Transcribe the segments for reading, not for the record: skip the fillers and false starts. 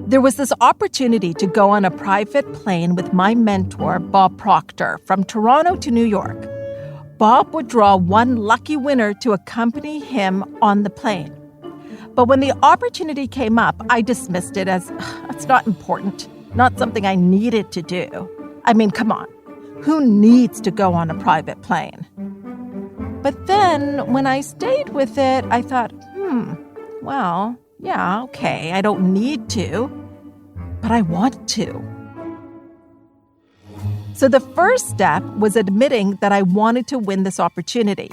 There was this opportunity to go on a private plane with my mentor, Bob Proctor, from Toronto to New York. Bob would draw one lucky winner to accompany him on the plane. But when the opportunity came up, I dismissed it as, it's not important, not something I needed to do. I mean, come on, who needs to go on a private plane? But then when I stayed with it, I thought, well, yeah, okay, I don't need to, but I want to. So the first step was admitting that I wanted to win this opportunity.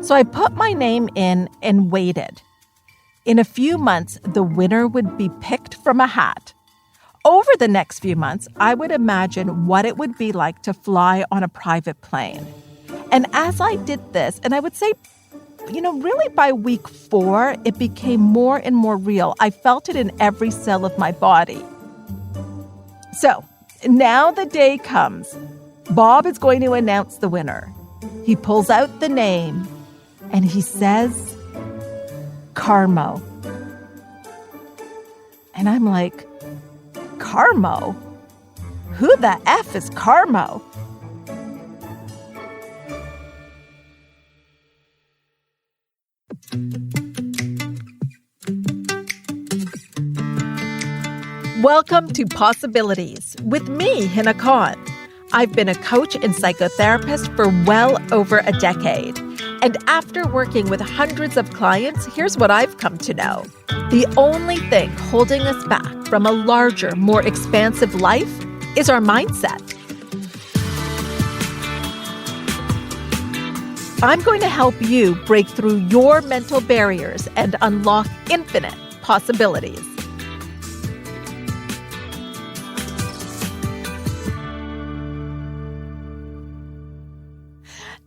So I put my name in and waited. In a few months, the winner would be picked from a hat. Over the next few months, I would imagine what it would be like to fly on a private plane. And as I did this, and I would say, really by week 4, it became more and more real. I felt it in every cell of my body. So now the day comes. Bob is going to announce the winner. He pulls out the name and he says, Carmo. And I'm like, Carmo? Who the F is Carmo? Welcome to Possibilities with me, Hina Khan. I've been a coach and psychotherapist for well over a decade. And after working with hundreds of clients, here's what I've come to know. The only thing holding us back from a larger, more expansive life is our mindset. I'm going to help you break through your mental barriers and unlock infinite possibilities.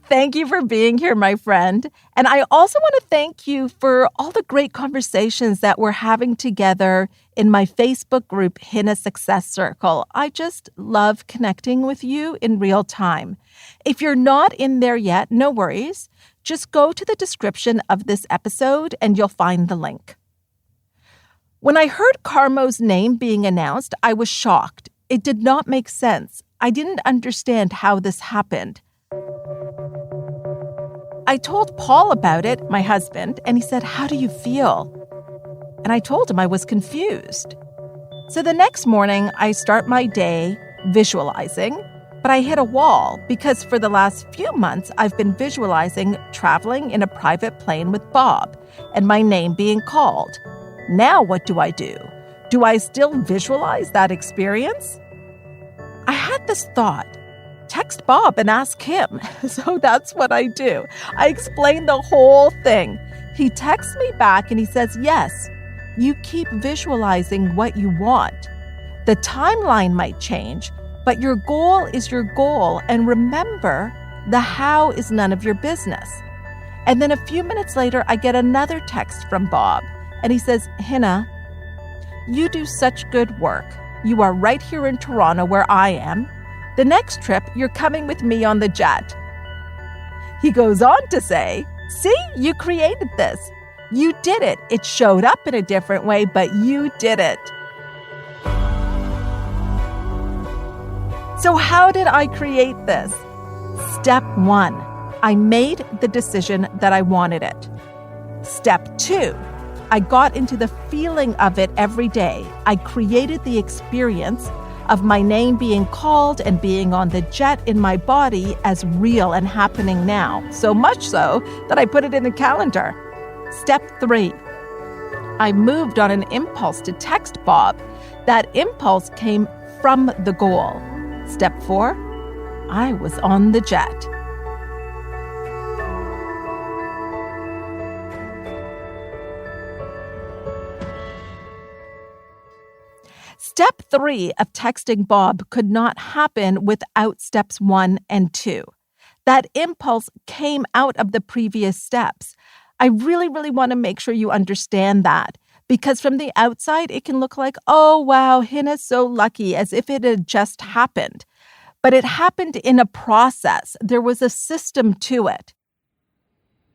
Thank you for being here, my friend. And I also want to thank you for all the great conversations that we're having together in my Facebook group, Hina Success Circle. I just love connecting with you in real time. If you're not in there yet, no worries. Just go to the description of this episode and you'll find the link. When I heard Carmo's name being announced, I was shocked. It did not make sense. I didn't understand how this happened. I told Paul about it, my husband, and he said, "How do you feel?" And I told him I was confused. So the next morning, I start my day visualizing, but I hit a wall because for the last few months, I've been visualizing traveling in a private plane with Bob and my name being called. Now what do? Do I still visualize that experience? I had this thought. Text Bob and ask him. So that's what I do. I explain the whole thing. He texts me back and he says, yes, you keep visualizing what you want. The timeline might change, but your goal is your goal. And remember, the how is none of your business. And then a few minutes later, I get another text from Bob. And he says, Hina, you do such good work. You are right here in Toronto where I am. The next trip, you're coming with me on the jet. He goes on to say, see, you created this. You did it. It showed up in a different way, but you did it. So how did I create this? Step 1, I made the decision that I wanted it. Step 2, I got into the feeling of it every day. I created the experience of my name being called and being on the jet in my body as real and happening now. So much so that I put it in the calendar. Step 3, I moved on an impulse to text Bob. That impulse came from the goal. Step 4, I was on the jet. Step 3 of texting Bob could not happen without steps 1 and 2. That impulse came out of the previous steps. I really, really want to make sure you understand that, because from the outside, it can look like, oh, wow, Hina's so lucky, as if it had just happened. But it happened in a process. There was a system to it.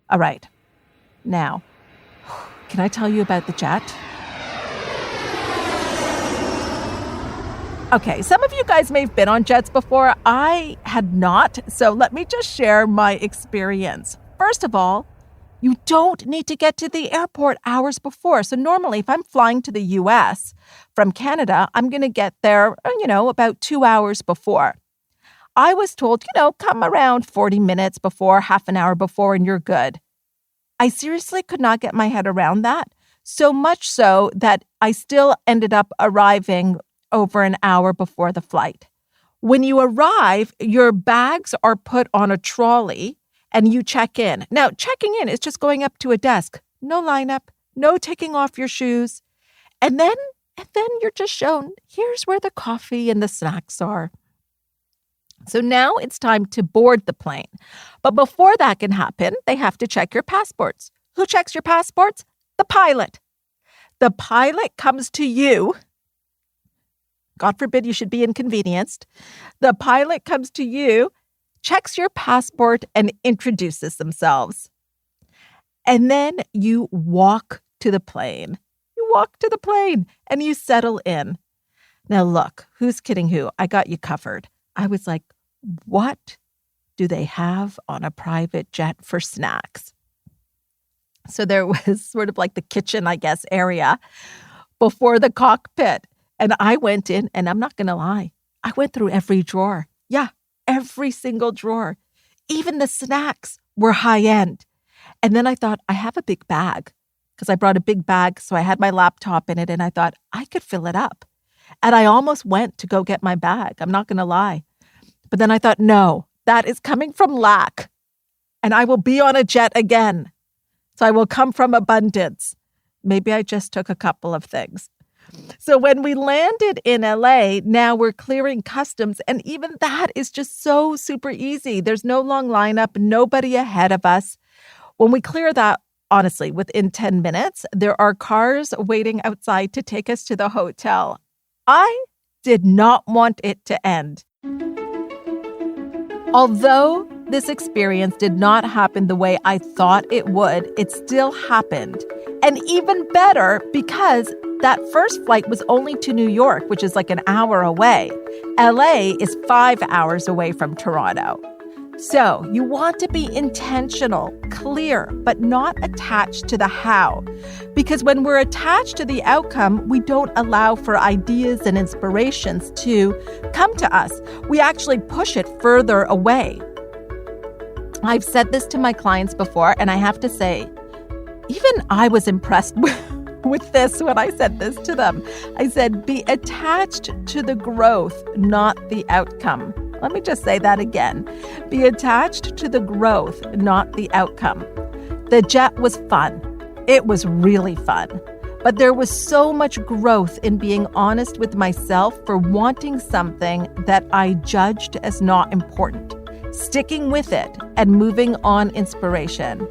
All right. Now, can I tell you about the jet? Okay, some of you guys may have been on jets before. I had not, so let me just share my experience. First of all, you don't need to get to the airport hours before. So normally, if I'm flying to the U.S. from Canada, I'm going to get there, about 2 hours before. I was told, come around 40 minutes before, half an hour before, and you're good. I seriously could not get my head around that, so much so that I still ended up arriving over an hour before the flight. When you arrive, your bags are put on a trolley and you check in. Now, checking in is just going up to a desk. No lineup, no taking off your shoes. And then you're just shown, here's where the coffee and the snacks are. So now it's time to board the plane. But before that can happen, they have to check your passports. Who checks your passports? The pilot. The pilot comes to you. God forbid you should be inconvenienced. The pilot comes to you, checks your passport, and introduces themselves. And then you walk to the plane. You walk to the plane and you settle in. Now look, who's kidding who? I got you covered. I was like, what do they have on a private jet for snacks? So there was sort of like the kitchen, I guess, area before the cockpit. And I went in, and I'm not going to lie, I went through every drawer. Yeah, every single drawer. Even the snacks were high end. And then I thought, I have a big bag because I brought a big bag. So I had my laptop in it, and I thought I could fill it up. And I almost went to go get my bag. I'm not going to lie. But then I thought, no, that is coming from lack. And I will be on a jet again. So I will come from abundance. Maybe I just took a couple of things. So when we landed in LA, now we're clearing customs, and even that is just so super easy. There's no long lineup, nobody ahead of us. When we clear that, honestly, within 10 minutes, there are cars waiting outside to take us to the hotel. I did not want it to end. Although this experience did not happen the way I thought it would, it still happened. And even better, because that first flight was only to New York, which is like an hour away. LA is 5 hours away from Toronto. So you want to be intentional, clear, but not attached to the how. Because when we're attached to the outcome, we don't allow for ideas and inspirations to come to us. We actually push it further away. I've said this to my clients before, and I have to say, even I was impressed with this when I said this to them. I said, be attached to the growth, not the outcome. Let me just say that again. Be attached to the growth, not the outcome. The jet was fun. It was really fun. But there was so much growth in being honest with myself for wanting something that I judged as not important, sticking with it and moving on inspiration.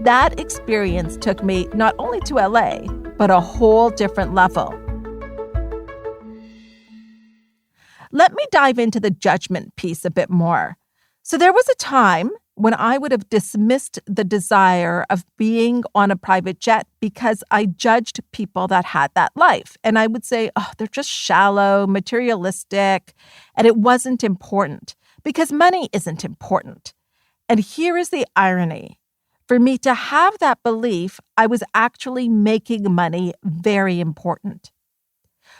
That experience took me not only to LA, but a whole different level. Let me dive into the judgment piece a bit more. So there was a time when I would have dismissed the desire of being on a private jet because I judged people that had that life. And I would say, oh, they're just shallow, materialistic, and it wasn't important because money isn't important. And here is the irony. For me to have that belief, I was actually making money very important.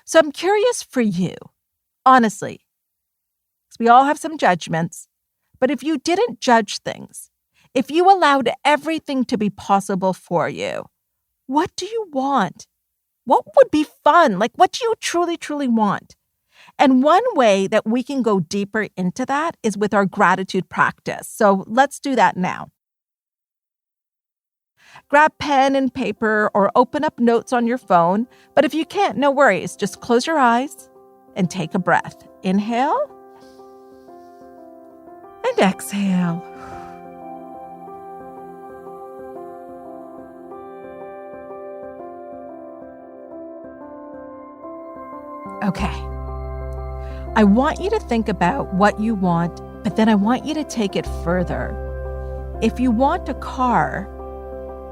So I'm curious for you, honestly, because we all have some judgments, but if you didn't judge things, if you allowed everything to be possible for you, what do you want? What would be fun? Like, what do you truly, truly want? And one way that we can go deeper into that is with our gratitude practice. So let's do that now. Grab pen and paper or open up notes on your phone. But if you can't, no worries. Just close your eyes and take a breath. Inhale and exhale. Okay. I want you to think about what you want, but then I want you to take it further. If you want a car,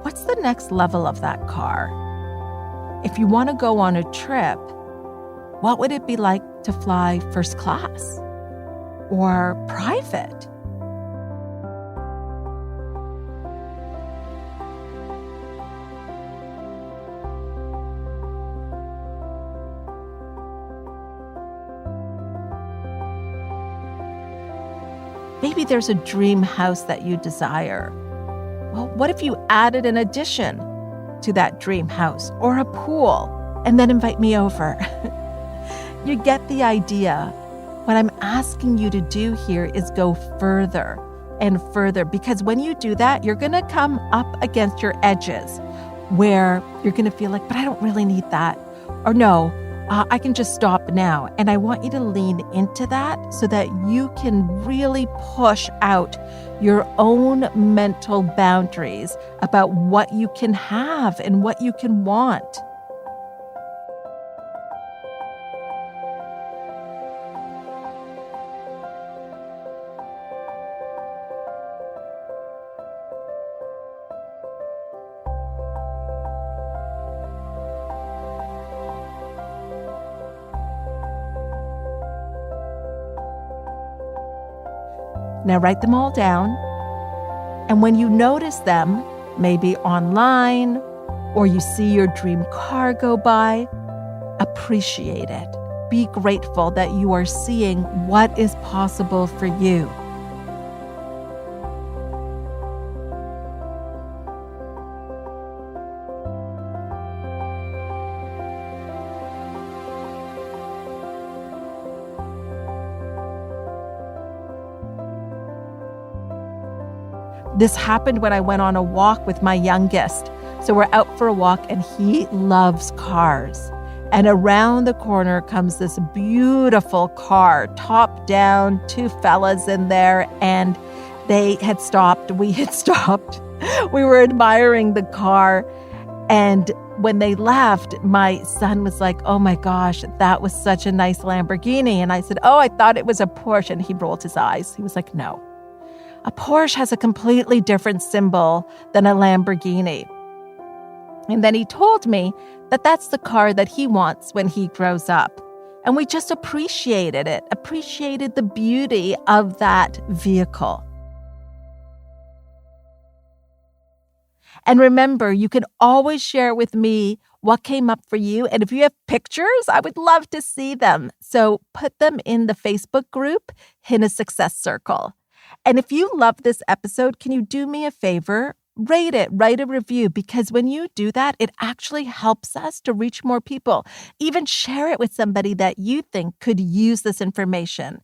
what's the next level of that car? If you want to go on a trip, What would it be like to fly first class or private? Maybe there's a dream house that you desire. Well, what if you added an addition to that dream house or a pool and then invite me over? You get the idea. What I'm asking you to do here is go further and further, because when you do that, you're going to come up against your edges where you're going to feel like, but I don't really need that. Or no, I can just stop now. And I want you to lean into that so that you can really push out your own mental boundaries about what you can have and what you can want. Now write them all down. And when you notice them, maybe online or you see your dream car go by, appreciate it. Be grateful that you are seeing what is possible for you. This happened when I went on a walk with my youngest. So we're out for a walk and he loves cars. And around the corner comes this beautiful car, top down, two fellas in there, and they had stopped. We had stopped. We were admiring the car. And when they left, my son was like, oh my gosh, that was such a nice Lamborghini. And I said, oh, I thought it was a Porsche. And he rolled his eyes. He was like, no. A Porsche has a completely different symbol than a Lamborghini. And then he told me that that's the car that he wants when he grows up. And we just appreciated it, appreciated the beauty of that vehicle. And remember, you can always share with me what came up for you. And if you have pictures, I would love to see them. So put them in the Facebook group, Hina Success Circle. And if you love this episode, can you do me a favor? Rate it, write a review, because when you do that, it actually helps us to reach more people. Even share it with somebody that you think could use this information.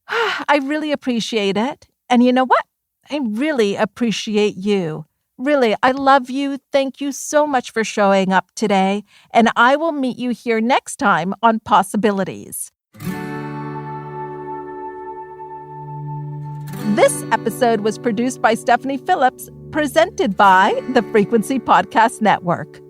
I really appreciate it. And you know what? I really appreciate you. Really, I love you. Thank you so much for showing up today. And I will meet you here next time on Possibilities. This episode was produced by Stephanie Phillips, presented by the Frequency Podcast Network.